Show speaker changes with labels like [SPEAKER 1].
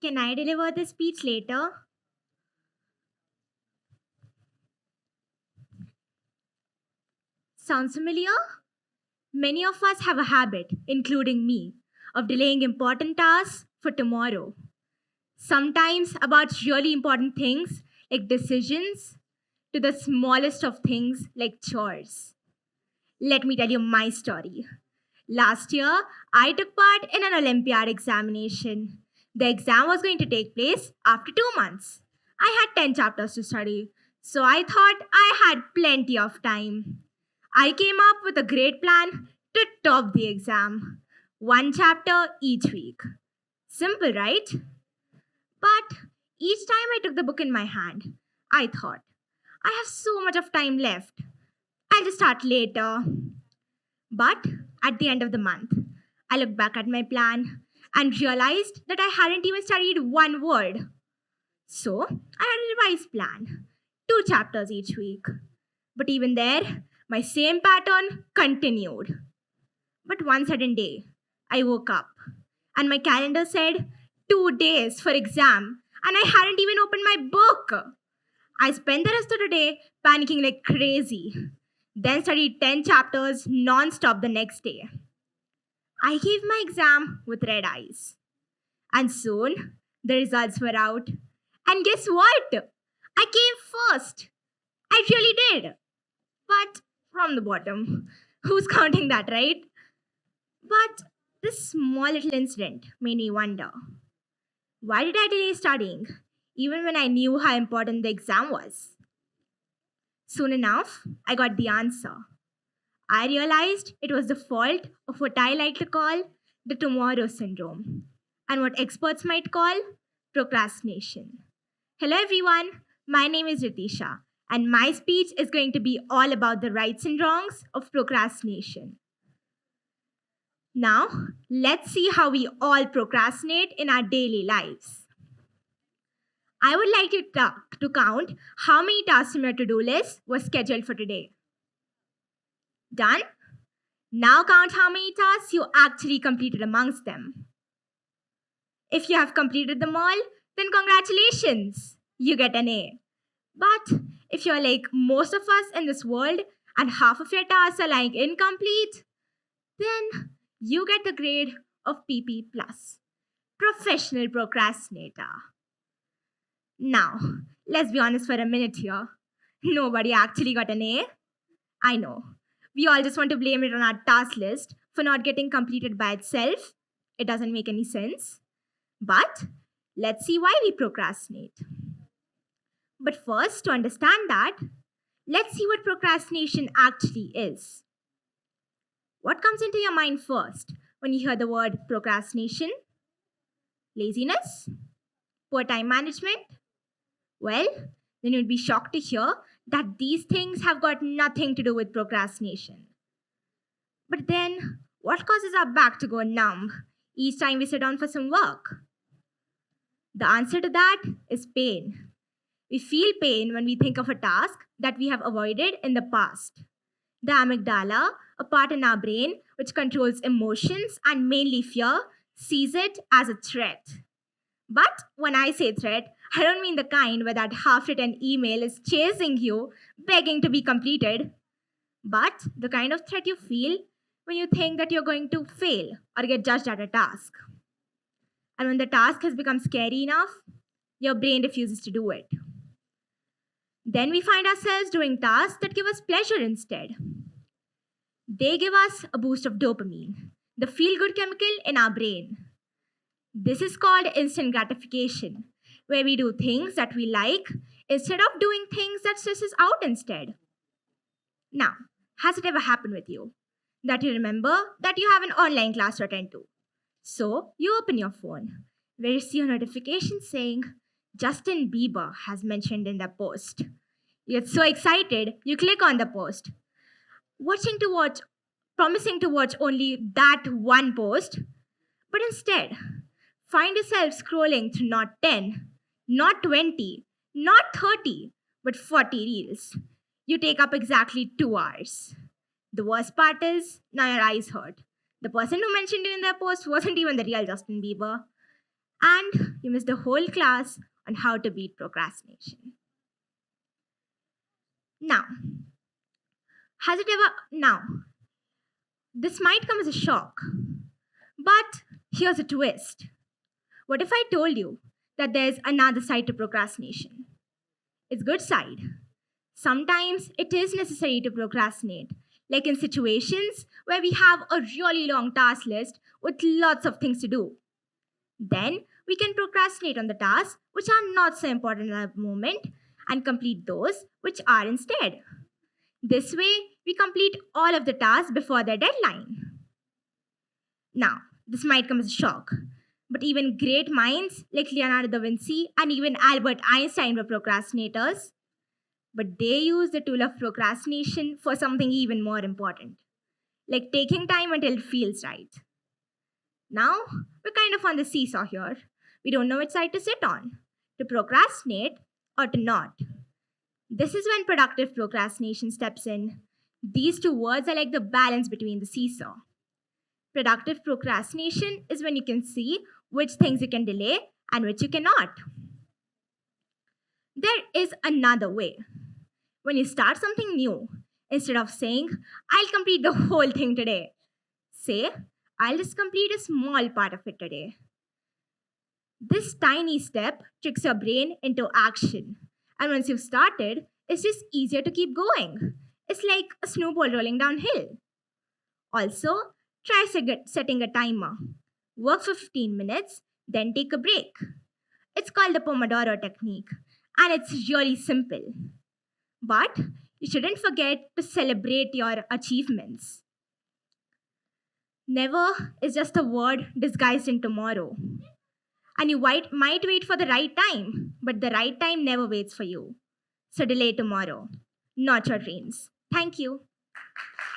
[SPEAKER 1] Can I deliver the speech later? Sounds familiar? Many of us have a habit, including me, of delaying important tasks for tomorrow. Sometimes about really important things like decisions to the smallest of things like chores. Let me tell you my story. Last year, I took part in an Olympiad examination. The exam was going to take place after 2 months. I had 10 chapters to study, so I thought I had plenty of time. I came up with a great plan to top the exam. One chapter each week. Simple, right? But each time I took the book in my hand, I thought, I have so much of time left. I'll just start later. But at the end of the month, I looked back at my plan and realized that I hadn't even studied one word. So I had a revised plan, 2 chapters each week. But even there, my same pattern continued. But one sudden day, I woke up and my calendar said 2 days for exam, and I hadn't even opened my book. I spent the rest of the day panicking like crazy, then studied 10 chapters non stop the next day. I gave my exam with red eyes, and soon the results were out. And guess what? I came first. I really did. But from the bottom. Who's counting that, right? But this small little incident made me wonder, why did I delay studying, even when I knew how important the exam was? Soon enough, I got the answer. I realized it was the fault of what I like to call the tomorrow syndrome, and what experts might call procrastination. Hello, everyone. My name is Ritisha, and my speech is going to be all about the rights and wrongs of procrastination. Now, let's see how we all procrastinate in our daily lives. I would like you to count how many tasks from your to do list were scheduled for today. Done? Now count how many tasks you actually completed amongst them. If you have completed them all, then congratulations, you get an A. But if you're like most of us in this world and half of your tasks are lying incomplete, then you get the grade of PP plus. Professional procrastinator. Now, let's be honest for a minute here. Nobody actually got an A. I know. We all just want to blame it on our task list for not getting completed by itself. It doesn't make any sense. But let's see why we procrastinate. But first, to understand that, let's see what procrastination actually is. What comes into your mind first when you hear the word procrastination? Laziness? Poor time management? Well, then you'd be shocked to hear that these things have got nothing to do with procrastination. But then, what causes our back to go numb each time we sit down for some work? The answer to that is pain. We feel pain when we think of a task that we have avoided in the past. The amygdala, a part in our brain which controls emotions and mainly fear, sees it as a threat. But when I say threat, I don't mean the kind where that half written email is chasing you, begging to be completed, but the kind of threat you feel when you think that you're going to fail or get judged at a task. And when the task has become scary enough, your brain refuses to do it. Then we find ourselves doing tasks that give us pleasure instead. They give us a boost of dopamine, the feel good chemical in our brain. This is called instant gratification, where we do things that we like instead of doing things that stress us out instead. Now, has it ever happened with you that you remember that you have an online class to attend to? So you open your phone, where you see a notification saying Justin Bieber has mentioned in the post. You get so excited, you click on the post, watching to watch, promising to watch only that one post, but instead find yourself scrolling through not 10, not 20, not 30, but 40 reels. You take up exactly 2 hours. The worst part is, now your eyes hurt. The person who mentioned you in their post wasn't even the real Justin Bieber. and you missed the whole class on how to beat procrastination. Now, has it ever. Now, this might come as a shock, but here's a twist. What if I told you that there's another side to procrastination? It's good side. Sometimes it is necessary to procrastinate, like in situations where we have a really long task list with lots of things to do. Then we can procrastinate on the tasks which are not so important at the moment and complete those which are instead. This way, we complete all of the tasks before their deadline. Now, this might come as a shock, but even great minds like Leonardo da Vinci and even Albert Einstein were procrastinators. But they use the tool of procrastination for something even more important, like taking time until it feels right. Now, we're kind of on the seesaw here. We don't know which side to sit on, to procrastinate or to not. This is when productive procrastination steps in. These two words are like the balance between the seesaw. Productive procrastination is when you can see which things you can delay and which you cannot. There is another way. When you start something new, instead of saying, I'll complete the whole thing today, say, I'll just complete a small part of it today. This tiny step tricks your brain into action. And once you've started, it's just easier to keep going. It's like a snowball rolling downhill. Also, try setting a timer. Work for 15 minutes, then take a break. It's called the Pomodoro technique, and it's really simple. But you shouldn't forget to celebrate your achievements. Never is just a word disguised in tomorrow. And you might wait for the right time, but the right time never waits for you. So delay tomorrow, not your dreams. Thank you.